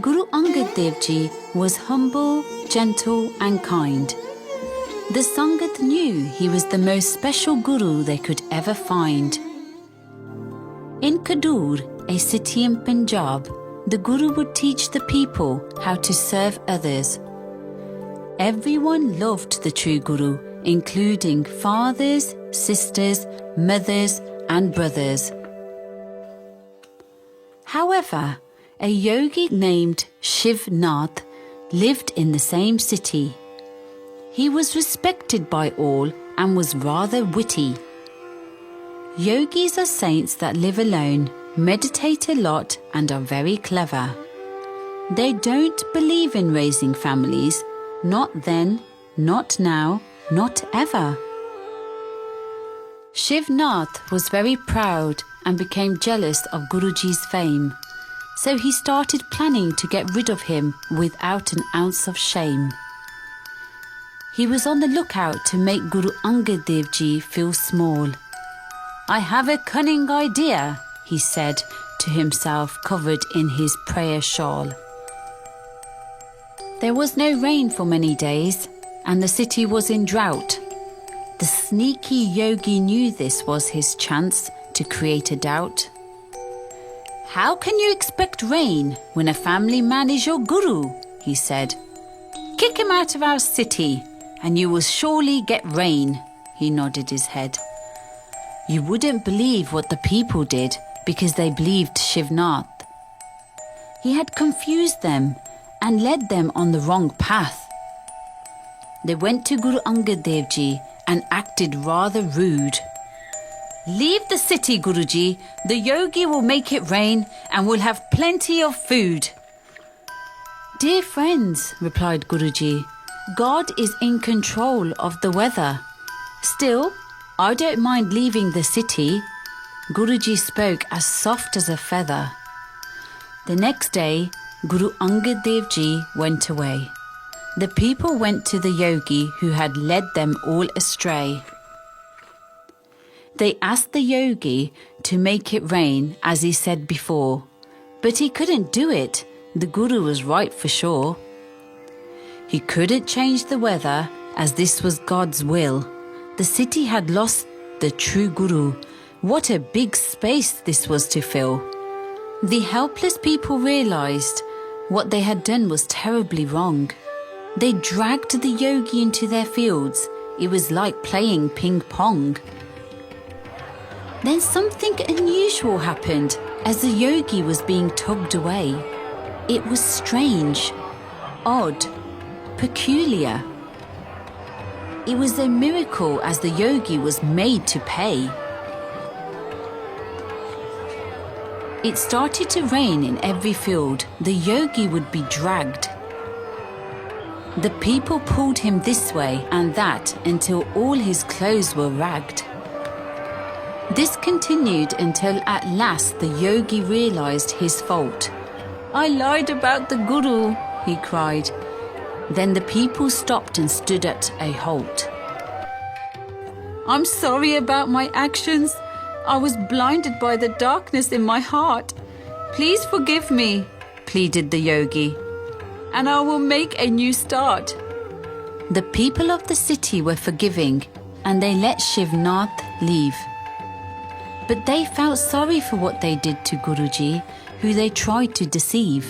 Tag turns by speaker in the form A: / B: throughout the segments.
A: Guru Angad Dev Ji was humble, gentle and kind. The Sangat knew he was the most special Guru they could ever find. In Khadur, a city in Punjab, the Guru would teach the people how to serve others. Everyone loved the true Guru, including fathers, sisters, mothers and brothers. However, a yogi named Shiv Nath lived in the same city. He was respected by all and was rather witty. Yogis are saints that live alone, meditate a lot and are very clever. They don't believe in raising families, not then, not now, not ever. Shiv Nath was very proud and became jealous of Guruji's fame, so he started planning to get rid of him without an ounce of shame. He was on the lookout to make Guru Angad Dev Ji feel small. "I have a cunning idea," he said to himself, covered in his prayer shawl. There was no rain for many days, and the city was in drought. The sneaky yogi knew this was his chance to create a doubt. "How can you expect rain when a family man is your guru?" he said. "Kick him out of our city and you will surely get rain." He nodded his head. You wouldn't believe what the people did because they believed Shiv Nath. He had confused them and led them on the wrong path. They went to Guru Angad Dev Ji and acted rather rude. "Leave the city, Guruji. The yogi will make it rain and we'll have plenty of food." "Dear friends," replied Guruji, "God is in control of the weather. Still, I don't mind leaving the city." Guruji spoke as soft as a feather. The next day, Guru Angad Dev Ji went away. The people went to the yogi who had led them all astray. They asked the yogi to make it rain as he said before, but he couldn't do it. The Guru was right for sure. He couldn't change the weather as this was God's will. The city had lost the true Guru. What a big space this was to fill. The helpless people realized what they had done was terribly wrong. They dragged the yogi into their fields. It was like playing ping pong. Then something unusual happened as the yogi was being tugged away. It was strange, odd, peculiar. It was a miracle as the yogi was made to pay. It started to rain in every field. The yogi would be dragged. The people pulled him this way and that until all his clothes were ragged. This continued until at last the yogi realized his fault. "I lied about the Guru," he cried. Then the people stopped and stood at a halt. "I'm sorry about my actions. I was blinded by the darkness in my heart. Please forgive me," pleaded the yogi, "and I will make a new start." The people of the city were forgiving and they let Shiv Nath leave. But they felt sorry for what they did to Guruji, who they tried to deceive.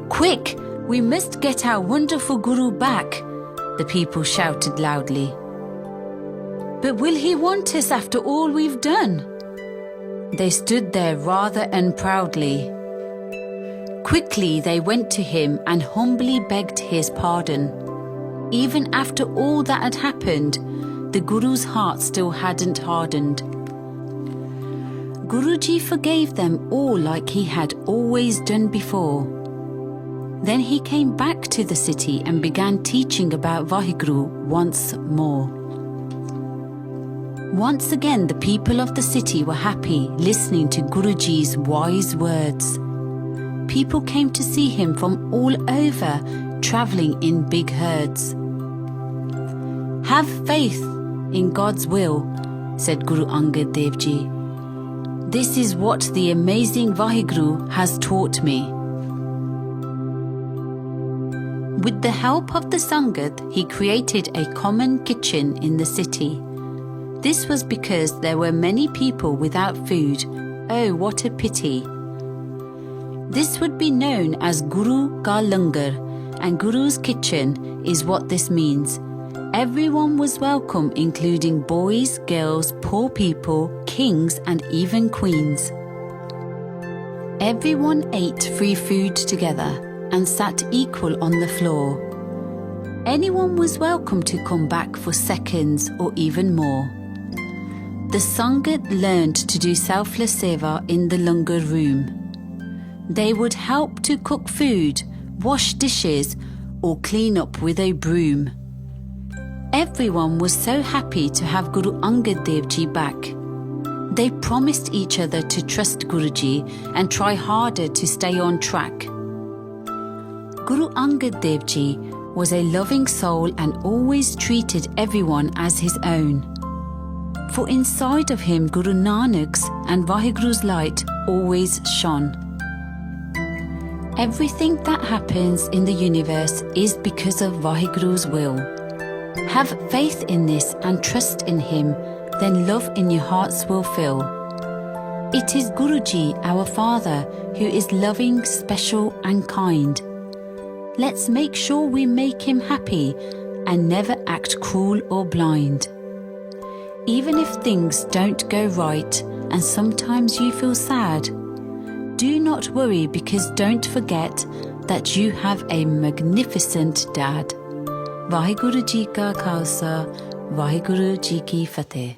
A: "Quick, we must get our wonderful Guru back," the people shouted loudly. "But will he want us after all we've done?" They stood there rather unproudly. Quickly they went to him and humbly begged his pardon. Even after all that had happened, the Guru's heart still hadn't hardened. Guruji forgave them all like he had always done before. Then he came back to the city and began teaching about Vaheguru once more. Once again, the people of the city were happy listening to Guruji's wise words. People came to see him from all over, travelling in big herds. "Have faith in God's will," said Guru Angad Dev Ji. "This is what the amazing Vaheguru has taught me." With the help of the Sangat, he created a common kitchen in the city. This was because there were many people without food. Oh, what a pity. This would be known as Guru Ka Langar, and Guru's kitchen is what this means. Everyone was welcome, including boys, girls, poor people, kings, and even queens. Everyone ate free food together and sat equal on the floor. Anyone was welcome to come back for seconds or even more. The Sangat learned to do selfless seva in the Langar room. They would help to cook food, wash dishes, or clean up with a broom. Everyone was so happy to have Guru Angad Dev Ji back. They promised each other to trust Guruji and try harder to stay on track. Guru Angad Dev Ji was a loving soul and always treated everyone as his own. For inside of him, Guru Nanak's and Vaheguru's light always shone. Everything that happens in the universe is because of Vaheguru's will. Have faith in this and trust in him, then love in your hearts will fill. It is Guruji, our Father, who is loving, special and kind. Let's make sure we make him happy and never act cruel or blind. Even if things don't go right and sometimes you feel sad, do not worry, because don't forget that you have a magnificent dad. Vaheguru Ji Ka Khalsa, Vaheguru Ji Ki Fateh.